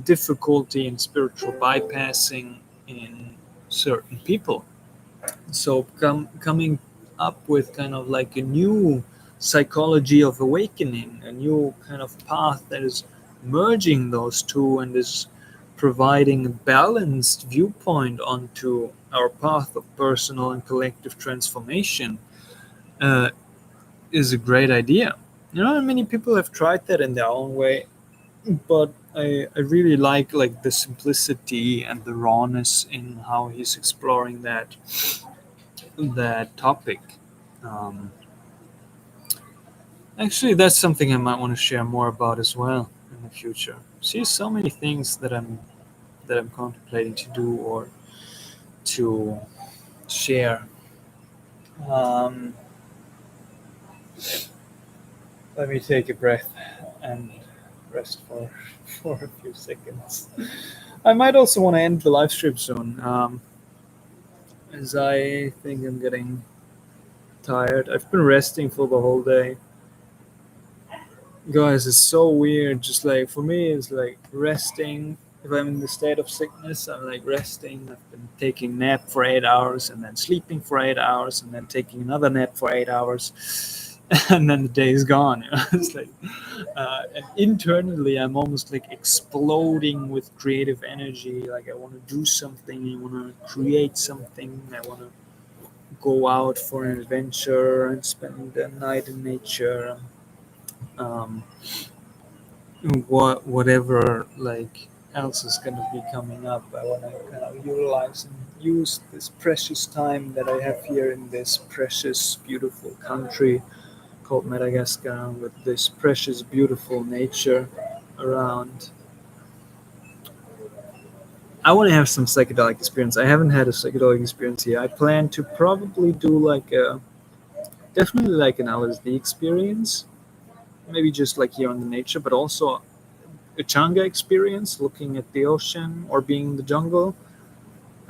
difficulty in spiritual bypassing in certain people. So coming up with kind of like a new psychology of awakening, a new kind of path that is merging those two and is providing a balanced viewpoint onto our path of personal and collective transformation, uh, is a great idea. And many people have tried that in their own way, but I really like the simplicity and the rawness in how he's exploring that topic. Um, Actually, that's something I might want to share more about as well in the future. See, so many things that I'm contemplating to do or to share. Um, Let me take a breath and rest for for a few seconds. I might also want to end the live stream soon, as I think I'm getting tired. I've been resting for the whole day. Guys, it's so weird. Just like for me, it's like resting. If I'm in the state of sickness, I'm like resting. I've been taking nap for 8 hours and then sleeping for 8 hours and then taking another nap for 8 hours, and then the day is gone. It's like, and internally, I'm almost like exploding with creative energy. Like I want to do something. I want to create something. I want to go out for an adventure and spend the night in nature. Um, whatever like else is going to be coming up, I want to kind of utilize and use this precious time that I have here in this precious beautiful country called Madagascar, with this precious beautiful nature around. I want to have some psychedelic experience. I haven't had a psychedelic experience here. I plan to probably do like a definitely like an LSD experience, maybe just like here on the nature, but also a Changa experience, looking at the ocean or being in the jungle.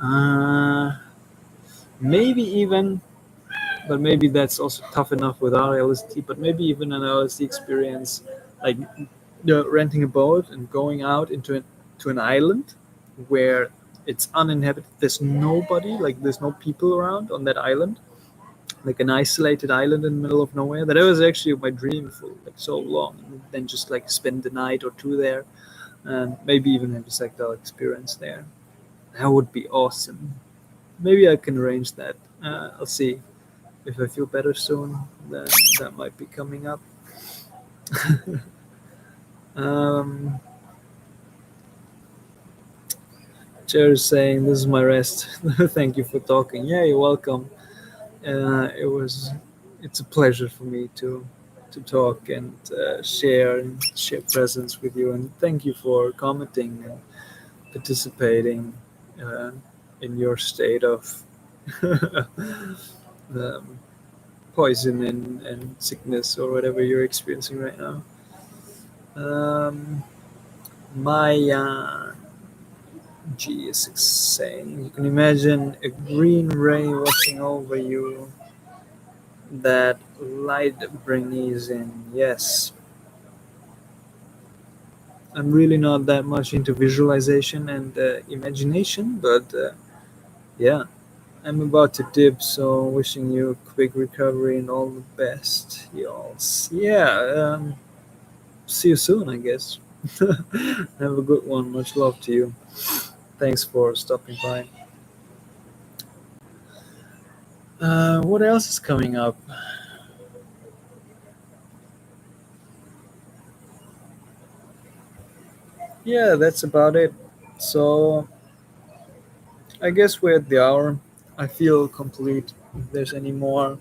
Uh, Maybe even, but maybe that's also tough enough without LSD. But maybe even an LSD experience, like renting a boat and going out to an island where it's uninhabited. There's nobody, like there's no people around on that island, like an isolated island in the middle of nowhere. That was actually my dream for like so long. And then just like spend the night or two there, and maybe even have a psychedelic experience there. That would be awesome. Maybe I can arrange that. I'll see if I feel better soon. Then that might be coming up. um, Chair is saying, "This is my rest." Thank you for talking. Yeah, you're welcome. It's a pleasure for me to talk and share presence with you. And thank you for commenting and participating uh, in your state of um, poison and sickness or whatever you're experiencing right now. My G is saying, you can imagine a green ray washing over you, that light brings in. Yes, I'm really not that much into visualization and imagination, but yeah, I'm about to dip, so wishing you a quick recovery and all the best, y'all. Yeah, see you soon, I guess. Have a good one. Much love to you. Thanks for stopping by. What else is coming up? yeah, that's about it. So I guess we're at the hour. I feel complete. If there's any more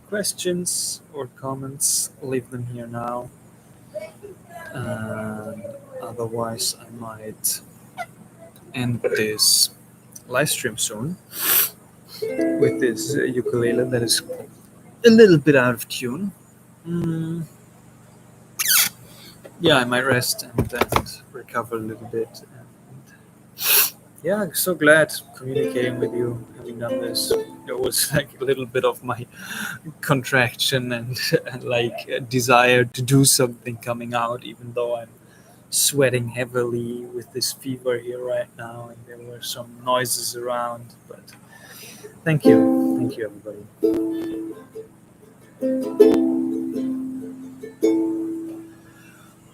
questions or comments, leave them here now. And otherwise, I might end this live stream soon with this ukulele that is a little bit out of tune. Mm, yeah, I might rest and recover a little bit. And yeah, I'm so glad communicating with you, having done this. It was like a little bit of my contraction and like a desire to do something coming out, even though I'm sweating heavily with this fever here right now, and there were some noises around. But thank you, everybody.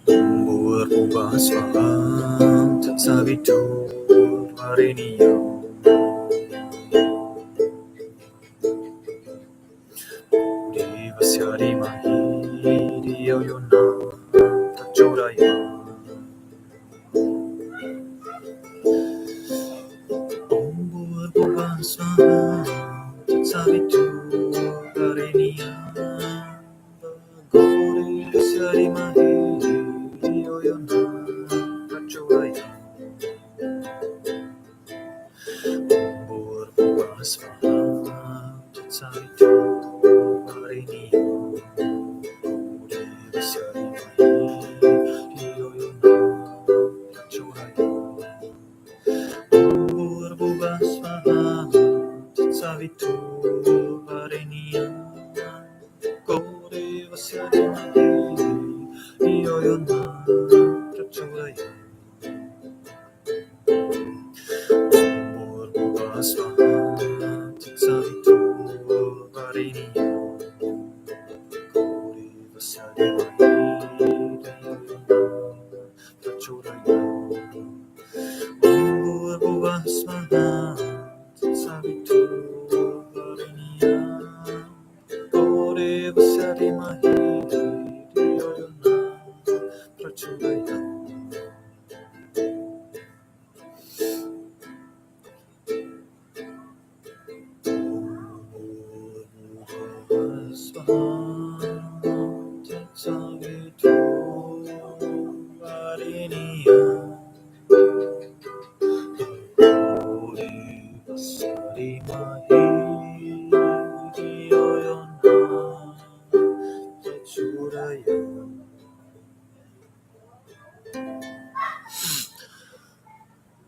Berubah semalam tak sabitu hari ni di basiari mahi di yona tak curaya berubah semalam tak sabitu hari ni di basiari mahi di yona tak curaya berubah semalam tak sabitu hari ni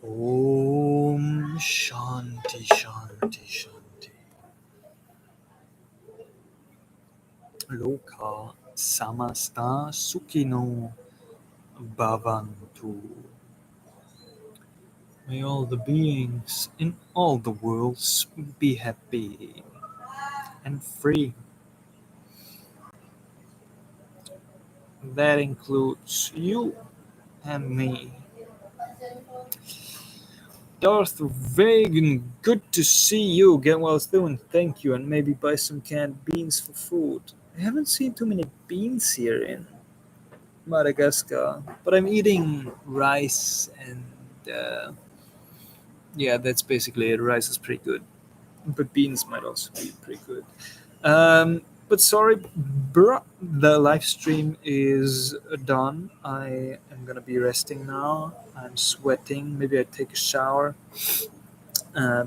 Om Shanti Shanti Shanti. Loka Samasta Sukhino Bhavantu. May all the beings in all the worlds be happy and free. That includes you and me. Darth Vagan, good to see you. Get well soon, thank you, and maybe buy some canned beans for food. I haven't seen too many beans here in Madagascar, but I'm eating rice and yeah, that's basically it. Rice is pretty good, but beans might also be pretty good. But sorry, bruh, the live stream is done. I am gonna be resting now. I'm sweating. Maybe I take a shower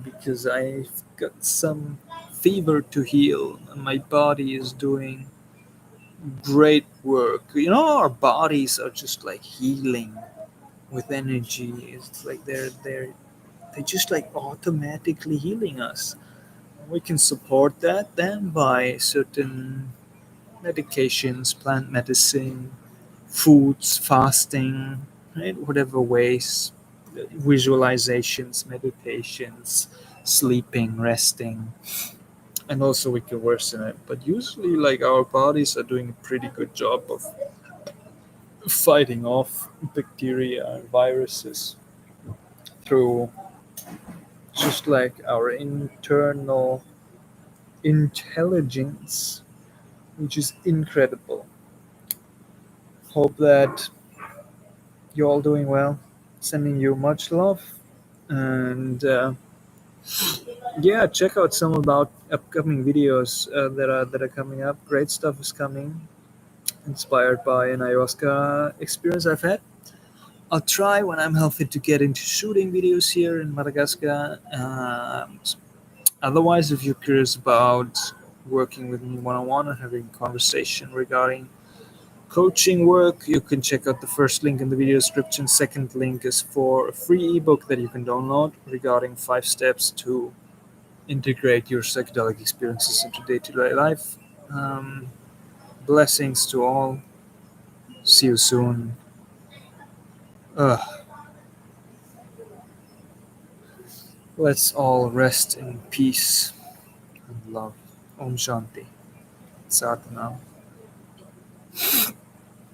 because I've got some fever to heal, and my body is doing great work. You know, our bodies are just like healing with energy. It's like they're just like automatically healing us. We can support that then by certain medications, plant medicine, foods, fasting, right? Whatever ways, visualizations, meditations, sleeping, resting, and also we can worsen it. But usually, like our bodies are doing a pretty good job of fighting off bacteria and viruses through just like our internal intelligence, which is incredible. Hope that you're all doing well. Sending you much love. And yeah, check out some about upcoming videos that are coming up. Great stuff is coming, inspired by an ayahuasca experience I've had. I'll try when I'm healthy to get into shooting videos here in Madagascar. Otherwise, if you're curious about working with me one on one and having a conversation regarding coaching work, you can check out the first link in the video description. Second link is for a free ebook that you can download regarding 5 steps to integrate your psychedelic experiences into day-to-day life. Um, Blessings to all. See you soon. Ugh, let's all rest in peace and love. Om Shanti. Sat Nam.